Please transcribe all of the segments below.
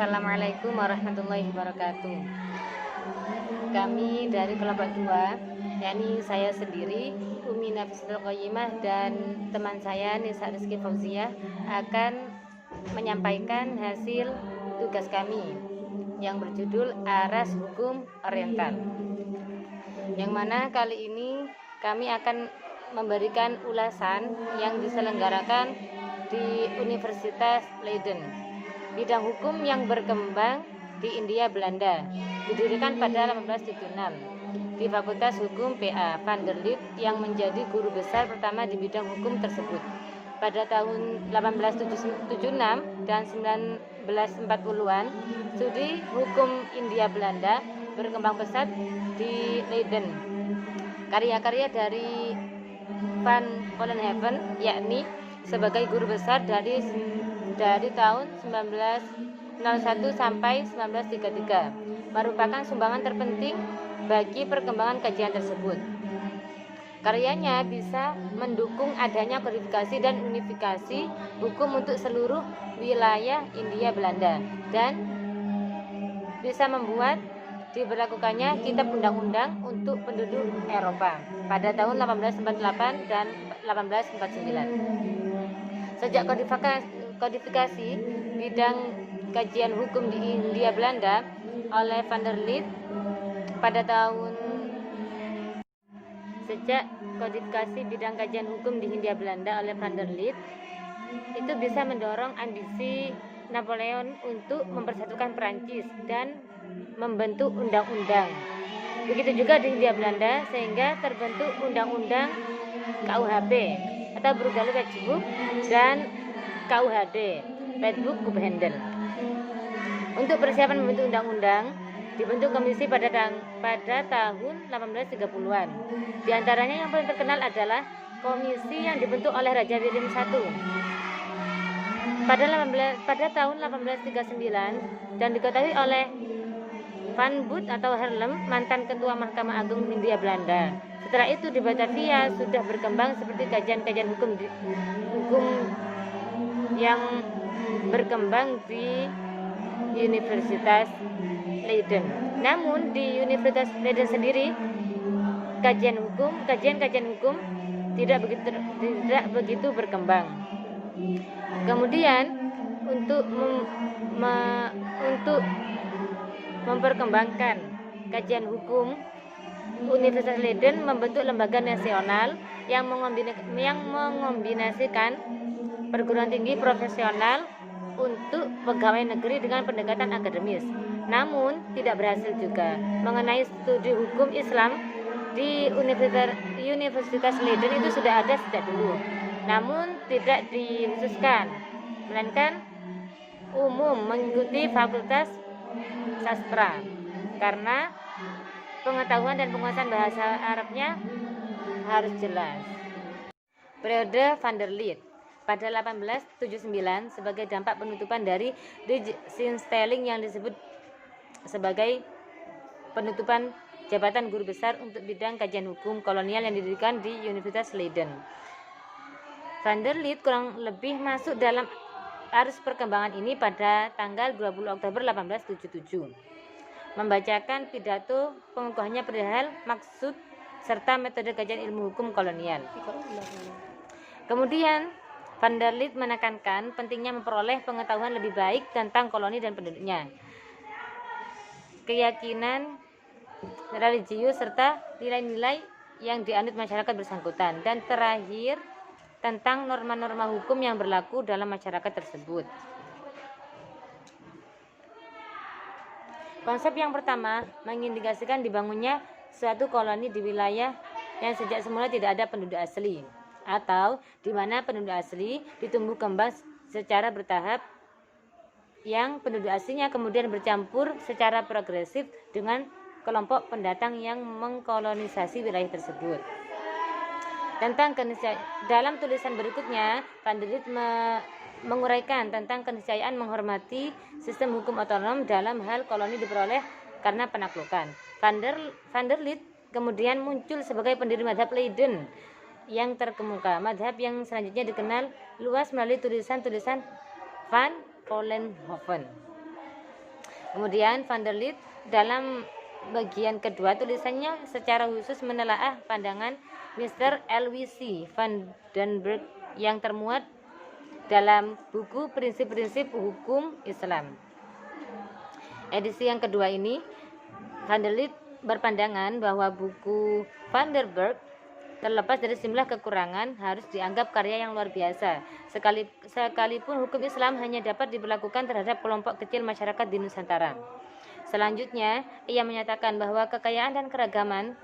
Assalamualaikum warahmatullahi wabarakatuh. Kami dari kelompok 2, yakni saya sendiri, Umi Nafisatul Qayyimah, dan teman saya Nisa Rizky Fauziah akan menyampaikan hasil tugas kami yang berjudul Aras Hukum Oriental, yang mana kali ini kami akan memberikan ulasan yang diselenggarakan di Universitas Leiden. Bidang hukum yang berkembang di India Belanda, didirikan pada 1876 di Fakultas Hukum PA Van der Lid, yang menjadi guru besar pertama di bidang hukum tersebut. Pada tahun 1876 dan 1940-an, studi hukum India Belanda berkembang pesat di Leiden. Karya-karya dari Van Vollenhoven, yakni sebagai guru besar dari tahun 1901 sampai 1933, merupakan sumbangan terpenting bagi perkembangan kajian tersebut. Karyanya bisa mendukung adanya kodifikasi dan unifikasi hukum untuk seluruh wilayah India Belanda, dan bisa membuat diberlakukannya kitab undang-undang untuk penduduk Eropa pada tahun 1848 dan 1849. Sejak kodifikasi bidang kajian hukum di India Belanda oleh Van der Lid pada tahun itu bisa mendorong ambisi Napoleon untuk mempersatukan Perancis dan membentuk undang-undang. Begitu juga di India Belanda, sehingga terbentuk undang-undang KUHP atau Burgerlijk Wetboek dan KUHD Wetboek Kuphandel. Untuk persiapan membentuk undang-undang, dibentuk komisi pada tahun 1830-an. Di antaranya yang paling terkenal adalah komisi yang dibentuk oleh Raja William I pada tahun 1839 dan diketahui oleh Van Boot atau Haarlem, mantan ketua Mahkamah Agung Hindia Belanda. Setelah itu di Batavia sudah berkembang seperti kajian-kajian hukum yang berkembang di Universitas Leiden. Namun di Universitas Leiden sendiri kajian hukum tidak begitu berkembang. Kemudian untuk memperkembangkan kajian hukum, Universitas Leiden membentuk lembaga nasional yang mengombinasikan perguruan tinggi profesional untuk pegawai negeri dengan pendekatan akademis. Namun tidak berhasil juga. Mengenai studi hukum Islam di Universitas Leiden itu sudah ada sejak dulu, namun tidak dikhususkan, melainkan umum mengikuti fakultas sastra, karena pengetahuan dan penguasaan bahasa Arabnya harus jelas. Periode Van der Lid pada 1879 sebagai dampak penutupan dari Rijksinstelling yang disebut sebagai penutupan jabatan guru besar untuk bidang kajian hukum kolonial yang didirikan di Universitas Leiden. Van der Lid kurang lebih masuk dalam arus perkembangan ini pada tanggal 20 Oktober 1877, membacakan pidato pengukuhannya perihal maksud serta metode kajian ilmu hukum kolonial. Kemudian Van der Lid menekankan pentingnya memperoleh pengetahuan lebih baik tentang koloni dan penduduknya, keyakinan religius serta nilai-nilai yang dianut masyarakat bersangkutan, dan terakhir tentang norma-norma hukum yang berlaku dalam masyarakat tersebut. Konsep yang pertama mengindikasikan dibangunnya suatu koloni di wilayah yang sejak semula tidak ada penduduk asli, atau di mana penduduk asli ditumbuh kembang secara bertahap, yang penduduk aslinya kemudian bercampur secara progresif dengan kelompok pendatang yang mengkolonisasi wilayah tersebut. Dalam tulisan berikutnya, Van der Lid menguraikan tentang keniscayaan menghormati sistem hukum otonom dalam hal koloni diperoleh karena penaklukan. Van der Lid kemudian muncul sebagai pendiri mazhab Leiden yang terkemuka, mazhab yang selanjutnya dikenal luas melalui tulisan-tulisan Van Vollenhoven. Kemudian Van der Linde dalam bagian kedua tulisannya secara khusus menelaah pandangan Mr. LWC van den Berg yang termuat dalam buku Prinsip-prinsip Hukum Islam. Edisi yang kedua ini, Van der Linde berpandangan bahwa buku Van der Berg terlepas dari sejumlah kekurangan harus dianggap karya yang luar biasa. Sekalipun hukum Islam hanya dapat diberlakukan terhadap kelompok kecil masyarakat di Nusantara. Selanjutnya, ia menyatakan bahwa kekayaan dan keragaman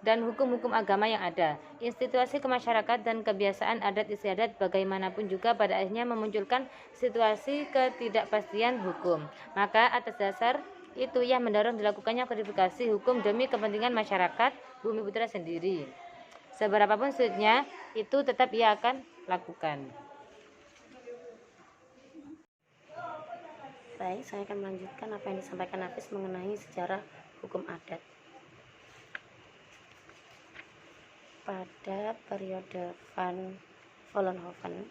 dan hukum-hukum agama yang ada, institusi kemasyarakatan dan kebiasaan adat istiadat bagaimanapun juga pada akhirnya memunculkan situasi ketidakpastian hukum. Maka atas dasar itu ia mendorong dilakukannya verifikasi hukum demi kepentingan masyarakat Bumiputra sendiri. Seberapapun sulitnya, itu tetap ia akan lakukan. Baik, saya akan melanjutkan apa yang disampaikan Hafiz mengenai sejarah hukum adat. Pada periode Van Vollenhoven,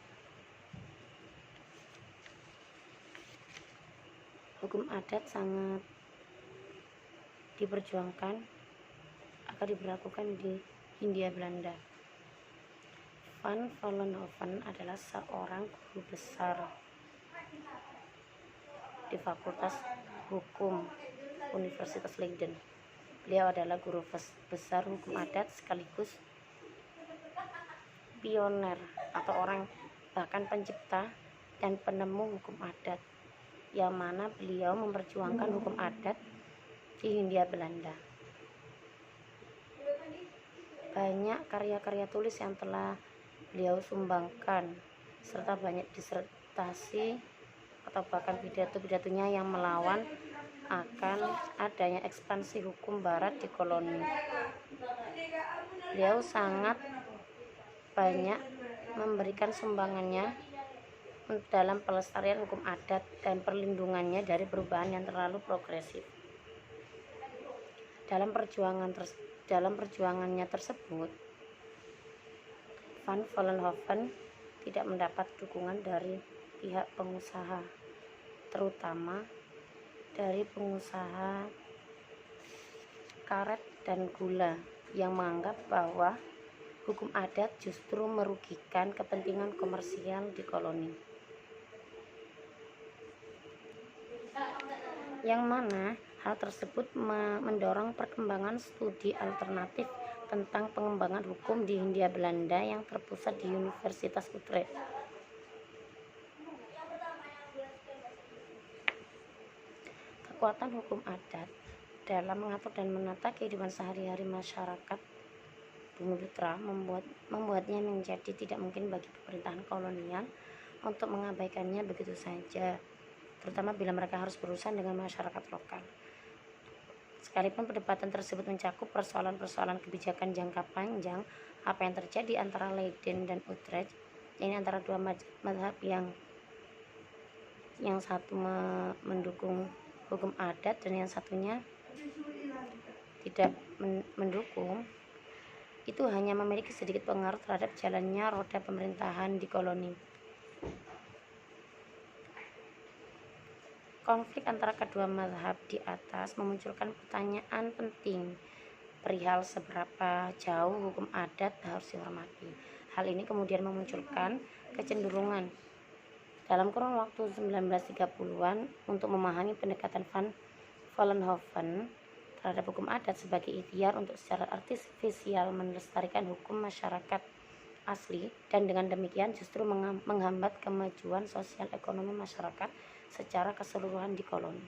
hukum adat sangat diperjuangkan agar diberlakukan di Hindia Belanda. Van Vollenhoven adalah seorang guru besar di Fakultas Hukum Universitas Leiden. Beliau adalah guru besar hukum adat sekaligus pioner atau orang bahkan pencipta dan penemu hukum adat, yang mana beliau memperjuangkan hukum adat di Hindia Belanda. Banyak karya-karya tulis yang telah beliau sumbangkan, serta banyak disertasi atau bahkan pidato-pidatonya yang melawan akan adanya ekspansi hukum barat di koloni. Beliau sangat banyak memberikan sumbangannya dalam pelestarian hukum adat dan perlindungannya dari perubahan yang terlalu progresif. Dalam perjuangannya tersebut, Van Vollenhoven tidak mendapat dukungan dari pihak pengusaha, terutama dari pengusaha karet dan gula yang menganggap bahwa hukum adat justru merugikan kepentingan komersial di koloni. Yang mana hal tersebut mendorong perkembangan studi alternatif tentang pengembangan hukum di Hindia Belanda yang terpusat di Universitas Utrecht. Kekuatan hukum adat dalam mengatur dan menata kehidupan sehari-hari masyarakat Bumiputra membuatnya menjadi tidak mungkin bagi pemerintahan kolonial untuk mengabaikannya begitu saja, terutama bila mereka harus berurusan dengan masyarakat lokal. Sekalipun perdebatan tersebut mencakup persoalan-persoalan kebijakan jangka panjang, apa yang terjadi antara Leiden dan Utrecht, ini antara dua mazhab yang satu mendukung hukum adat dan yang satunya tidak mendukung, itu hanya memiliki sedikit pengaruh terhadap jalannya roda pemerintahan di koloni. Konflik antara kedua mazhab di atas memunculkan pertanyaan penting perihal seberapa jauh hukum adat harus dihormati. Hal ini kemudian memunculkan kecenderungan dalam kurun waktu 1930-an untuk memahami pendekatan Van Vollenhoven terhadap hukum adat sebagai ikhtiar untuk secara artifisial melestarikan hukum masyarakat asli, dan dengan demikian justru menghambat kemajuan sosial ekonomi masyarakat secara keseluruhan di koloni.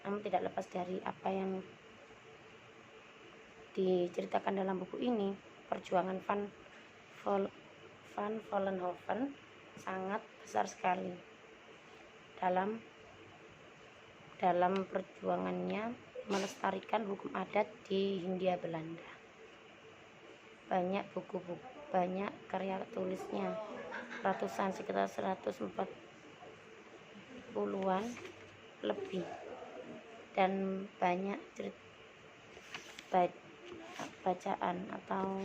Namun tidak lepas dari apa yang diceritakan dalam buku ini, perjuangan Van Vollenhoven sangat besar sekali dalam perjuangannya melestarikan hukum adat di Hindia Belanda. Banyak buku-buku, banyak karya tulisnya, ratusan, sekitar 140-an lebih, dan banyak bacaan atau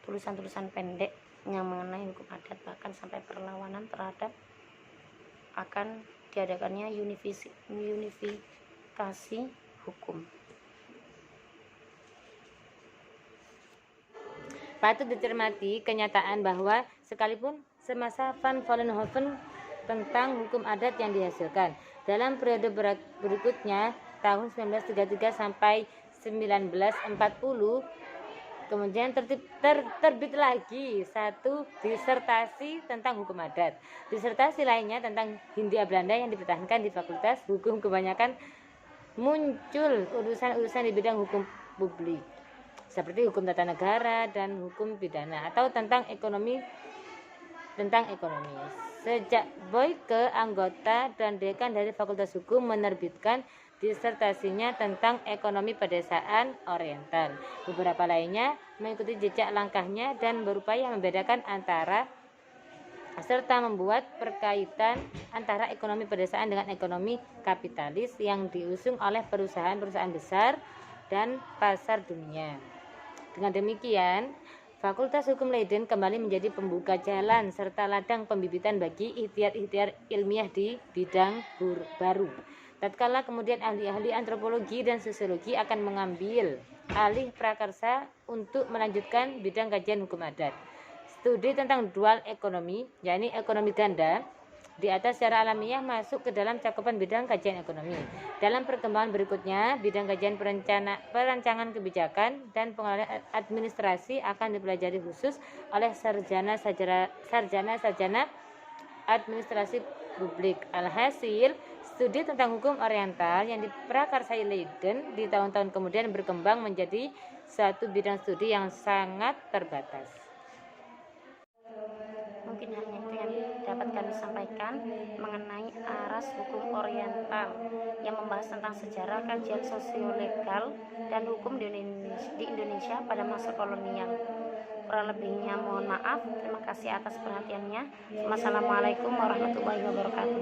tulisan-tulisan pendek yang mengenai hukum adat, bahkan sampai perlawanan terhadap akan diadakannya unifikasi hukum. Patut dicermati kenyataan bahwa sekalipun semasa Van Vollenhoven tentang hukum adat yang dihasilkan dalam periode berikutnya tahun 1933 sampai 1940, kemudian terbit lagi satu disertasi tentang hukum adat. Disertasi lainnya tentang Hindia Belanda yang dipertahankan di Fakultas Hukum. Kebanyakan muncul urusan-urusan di bidang hukum publik seperti hukum tata negara dan hukum pidana atau tentang ekonomi. Sejak Boyke, anggota dan dekan dari Fakultas Hukum, menerbitkan disertasinya tentang ekonomi pedesaan Oriental. Beberapa lainnya mengikuti jejak langkahnya dan berupaya membedakan antara serta membuat perkaitan antara ekonomi pedesaan dengan ekonomi kapitalis yang diusung oleh perusahaan-perusahaan besar dan pasar dunia. Dengan demikian, Fakultas Hukum Leiden kembali menjadi pembuka jalan serta ladang pembibitan bagi ikhtiar-ikhtiar ilmiah di bidang baru. Tatkala kemudian ahli-ahli antropologi dan sosiologi akan mengambil alih prakarsa untuk melanjutkan bidang kajian hukum adat. Studi tentang dual ekonomi, yakni ekonomi ganda, di atas secara alamiah masuk ke dalam cakupan bidang kajian ekonomi. Dalam perkembangan berikutnya, bidang kajian perancangan kebijakan dan pengelolaan administrasi akan dipelajari khusus oleh sarjana administrasi publik. Alhasil, studi tentang hukum oriental yang diprakarsai Leiden di tahun-tahun kemudian berkembang menjadi satu bidang studi yang sangat terbatas. Mungkin hanya itu yang dapat kami sampaikan mengenai aras hukum oriental yang membahas tentang sejarah, kajian sosiolegal dan hukum di Indonesia pada masa kolonial. Kurang lebihnya mohon maaf. Terima kasih atas perhatiannya. Wassalamualaikum warahmatullahi wabarakatuh.